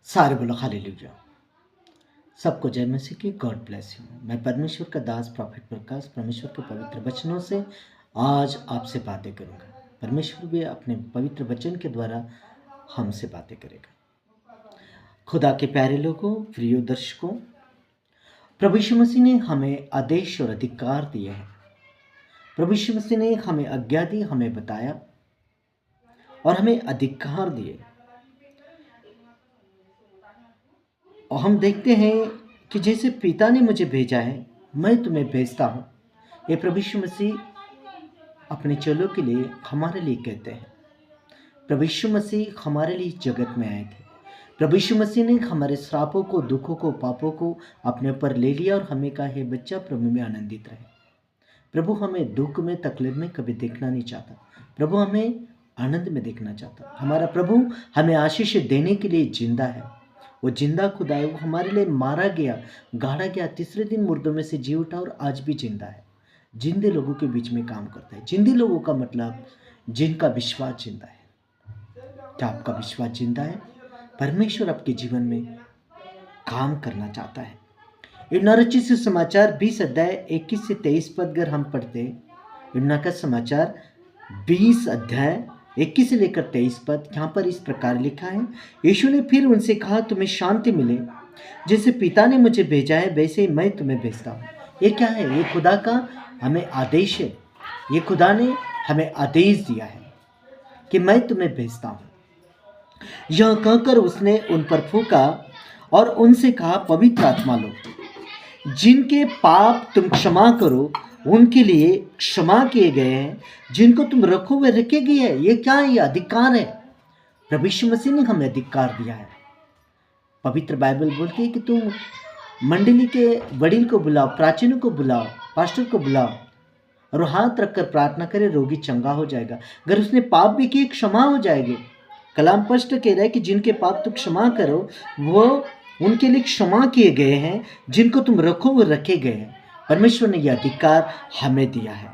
सारे बोलो हालेलुया। सबको जय मसीह की। God bless you. मैं परमेश्वर का दास प्रॉफिट प्रकाश परमेश्वर के पवित्र वचनों से आज आपसे बातें करूंगा। परमेश्वर भी अपने पवित्र वचन के द्वारा हमसे बातें करेगा। खुदा के प्यारे लोगों, प्रिय दर्शकों, प्रभु यीशु मसीह ने हमें आदेश और अधिकार दिए हैं। प्रभु यीशु मसीह ने हमें आज्ञा दी, हमें बताया और हमें अधिकार दिए। और हम देखते हैं कि जैसे पिता ने मुझे भेजा है, मैं तुम्हें भेजता हूँ। ये प्रभु यीशु मसीह अपने चेलों के लिए, हमारे लिए कहते हैं। प्रभु यीशु मसीह हमारे लिए जगत में आए थे। प्रभु यीशु मसीह ने हमारे श्रापों को, दुखों को, पापों को अपने ऊपर ले लिया और हमें कहा, हे बच्चा प्रभु में आनंदित रहे। प्रभु हमें दुख में, तकलीफ में कभी देखना नहीं चाहता। प्रभु हमें आनंद में देखना चाहता। हमारा प्रभु हमें आशीष देने के लिए जिंदा है। वो जिंदा खुदा है। वो हमारे लिए मारा गया, गाड़ा गया, तीसरे दिन मुर्दों में से जी उठा और आज भी जिंदा है। जिंदे लोगों के बीच में काम करता है। जिंदे लोगों का मतलब जिनका विश्वास जिंदा है। क्या आपका विश्वास जिंदा है? परमेश्वर आपके जीवन में काम करना चाहता है। यूहन्ना रचित सुसमाचार 20 अध्याय 21 से 23 पद अगर हम पढ़ते, यूहन्ना का समाचार 20 अध्याय 21 से लेकर 23 पद, यहाँ पर इस प्रकार लिखा है। यीशु ने फिर उनसे कहा, तुम्हें शांति मिले। जैसे पिता ने मुझे भेजा है वैसे ही मैं तुम्हें भेजता हूँ। ये क्या है? ये खुदा का हमें आदेश है। ये खुदा ने हमें आदेश दिया है कि मैं तुम्हें भेजता हूँ। यह कहकर उसने उन पर फूंका और उनसे कहा, पवित्र आत्मा लो। जिनके पाप तुम क्षमा करो उनके लिए क्षमा किए गए हैं, जिनको तुम रखो वे रखे गए हैं। ये क्या है? ये अधिकार है। प्रभु यीशु मसीह ने हमें अधिकार दिया है। पवित्र बाइबल बोलती है कि तुम मंडली के वडील को बुलाओ, प्राचीनों को बुलाओ, पास्टर को बुलाओ और हाथ रखकर प्रार्थना करे, रोगी चंगा हो जाएगा। अगर उसने पाप भी किए, क्षमा हो जाएगी। कलाम स्पष्ट कह रहा है कि जिनके पाप तुम क्षमा करो वो उनके लिए क्षमा किए गए हैं, जिनको तुम रखो वो रखे गए हैं। परमेश्वर ने यह अधिकार हमें दिया है।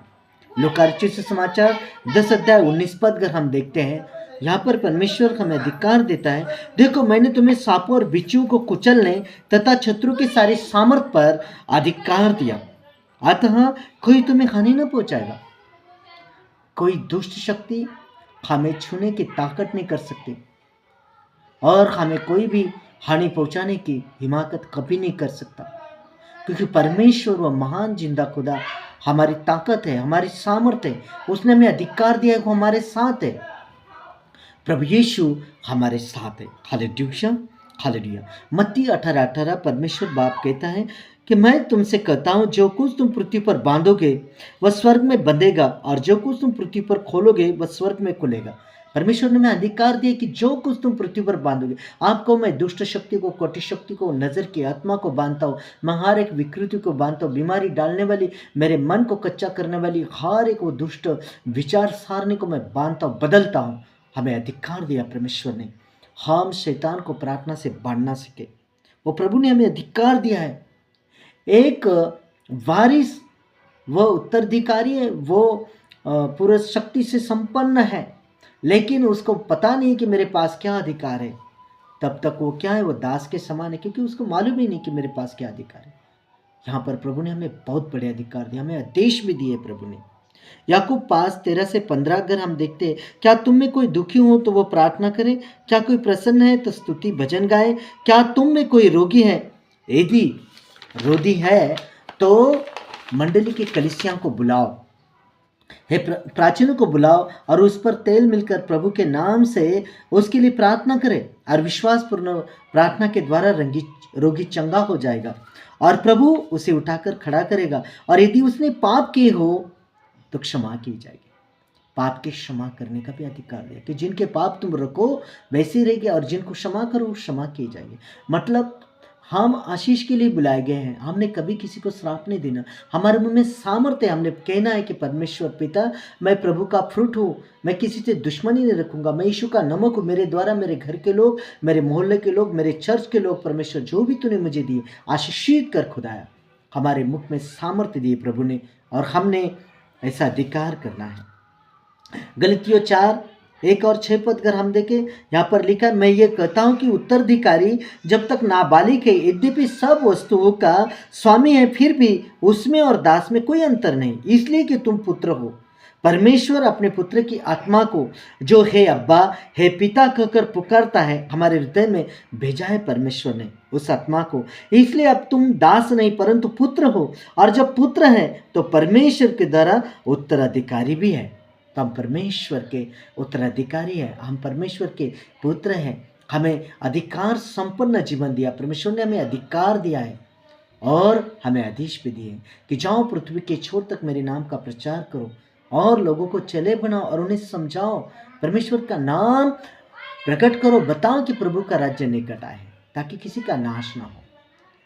लूका रचित सुसमाचार 10 अध्याय 19 पद अगर हम देखते हैं, यहाँ पर परमेश्वर हमें अधिकार देता है। देखो, मैंने तुम्हें सांपों और बिच्छुओं को कुचलने तथा शत्रु के सारे सामर्थ पर अधिकार दिया, अतः कोई तुम्हें हानि न पहुंचाएगा। कोई दुष्ट शक्ति हमें छूने की ताकत नहीं कर सकती और हमें कोई भी हानि पहुंचाने की हिमाकत कभी नहीं कर सकता, क्योंकि परमेश्वर व महान जिंदा खुदा हमारी ताकत है, हमारी सामर्थ्य है। उसने हमें अधिकार दिया है, वो हमारे साथ है। प्रभु यीशु हमारे साथ है। Hallelujah, hallelujah. मत्ती 18:18 परमेश्वर बाप कहता है कि मैं तुमसे कहता हूं, जो कुछ तुम पृथ्वी पर बांधोगे वह स्वर्ग में बंधेगा और जो कुछ तुम पृथ्वी पर खोलोगे वह स्वर्ग में खुलेगा। परमेश्वर ने हमें अधिकार दिया कि जो कुछ तुम पृथ्वी पर बांधोगे, आपको मैं दुष्ट शक्ति को, कोटि शक्ति को, नजर की आत्मा को बांधता हूँ, मैं हर एक विकृति को बांधता हूँ, बीमारी डालने वाली, मेरे मन को कच्चा करने वाली हर एक वो दुष्ट विचार सारणी को मैं बांधता हूँ, बदलता हूँ। हमें अधिकार दिया परमेश्वर ने। हम शैतान को प्रार्थना से बांधना सीखे। वो प्रभु ने हमें अधिकार दिया है। एक वारिस वह उत्तराधिकारी है, वो पूरे शक्ति से संपन्न है, लेकिन उसको पता नहीं कि मेरे पास क्या अधिकार है। तब तक वो क्या है? वो दास के समान है, क्योंकि उसको मालूम ही नहीं कि मेरे पास क्या अधिकार है। यहाँ पर प्रभु ने हमें बहुत बड़े अधिकार दिए, हमें आदेश भी दिए प्रभु ने। याकूब 5:13 से 15 अगर हम देखते हैं, क्या तुम में कोई दुखी हो तो वो प्रार्थना करे, क्या कोई प्रसन्न है तो स्तुति भजन गाए, क्या तुम में कोई रोगी है, यदि रोगी है तो मंडली की कलीसिया को बुलाओ, हे प्राचीनों को बुलाओ और उस पर तेल मिलकर प्रभु के नाम से उसके लिए प्रार्थना करे और विश्वासपूर्ण प्रार्थना के द्वारा रोगी चंगा हो जाएगा और प्रभु उसे उठाकर खड़ा करेगा। और यदि उसने पाप किए हो तो क्षमा की जाएगी। पाप के क्षमा करने का भी अधिकार दिया कि जिनके पाप तुम रखो वैसे ही रहेंगे और जिनको क्षमा करो क्षमा किए जाएंगे। मतलब हम आशीष के लिए बुलाए गए हैं। हमने कभी किसी को श्राप नहीं देना। हमारे मुंह में सामर्थ्य है, हमने कहना है कि परमेश्वर पिता, मैं प्रभु का फ्रूट हूँ, मैं किसी से दुश्मनी नहीं रखूंगा, मैं यीशु का नमक हूँ। मेरे द्वारा मेरे घर के लोग, मेरे मोहल्ले के लोग, मेरे चर्च के लोग, परमेश्वर जो भी तूने मुझे दिए आशीषित कर खुदाया। हमारे मुख में सामर्थ्य दिए प्रभु ने और हमने ऐसा अधिकार करना है। गलतियों 4 1 और 6 पद अगर हम देखें, यहाँ पर लिखा है, मैं ये कहता हूँ कि उत्तराधिकारी जब तक नाबालिग है, यद्यपि सब वस्तुओं का स्वामी है, फिर भी उसमें और दास में कोई अंतर नहीं, इसलिए कि तुम पुत्र हो। परमेश्वर अपने पुत्र की आत्मा को, जो हे अब्बा, हे पिता कहकर पुकारता है, हमारे हृदय में भेजा है परमेश्वर ने उस आत्मा को। इसलिए अब तुम दास नहीं परंतु पुत्र हो, और जब पुत्र हैं तो परमेश्वर के द्वारा उत्तराधिकारी भी है। तो हम परमेश्वर के उत्तराधिकारी हैं, हम परमेश्वर के पुत्र हैं। हमें अधिकार संपन्न जीवन दिया, परमेश्वर ने हमें अधिकार दिया है और हमें आदेश भी दिए कि जाओ पृथ्वी के छोर तक मेरे नाम का प्रचार करो और लोगों को चले बनाओ और उन्हें समझाओ, परमेश्वर का नाम प्रकट करो, बताओ कि प्रभु का राज्य निकट आए, ताकि किसी का नाश ना हो।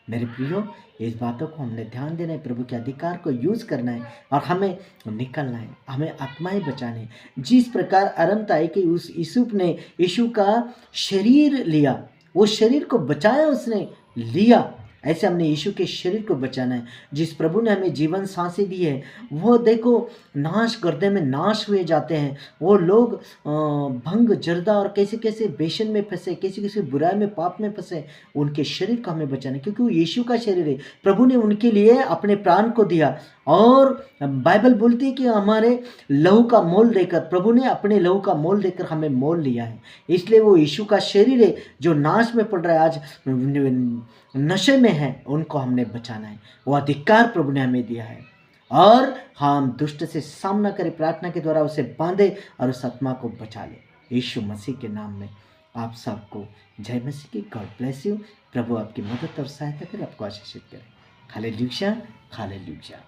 मेरे प्रियो, इस बातों को हमने ध्यान देना है, प्रभु के अधिकार को यूज करना है और हमें निकलना है, हमें आत्माएं बचाने हैं। जिस प्रकार अरमताई के उस यूसुफ ने यीशु का शरीर लिया, वो शरीर को बचाया, उसने लिया, ऐसे हमने यीशु के शरीर को बचाना है। जिस प्रभु ने हमें जीवन सांसें दी है, वो देखो नाश गर्दे में नाश हुए जाते हैं। वो लोग भंग जर्दा और कैसे कैसे बेशन में फंसे, कैसे कैसे बुराई में पाप में फंसे, उनके शरीर को हमें बचाना है, क्योंकि वो यीशु का शरीर है। प्रभु ने उनके लिए अपने प्राण को दिया और बाइबल बोलती है कि हमारे लहू का मोल देकर, प्रभु ने अपने लहू का मोल देकर हमें मोल लिया है। इसलिए वो यीशु का शरीर है जो नाश में पड़ रहा है, आज नशे में है, उनको हमने बचाना है। वो अधिकार प्रभु ने हमें दिया है और हम दुष्ट से सामना करें, प्रार्थना के द्वारा उसे बांधे और उस आत्मा को बचा ले। यीशु मसीह के नाम में आप सबको जय मसीह की। God bless you. प्रभु आपकी मदद और सहायता करे, आपको आशीषित करे। Hallelujah, hallelujah.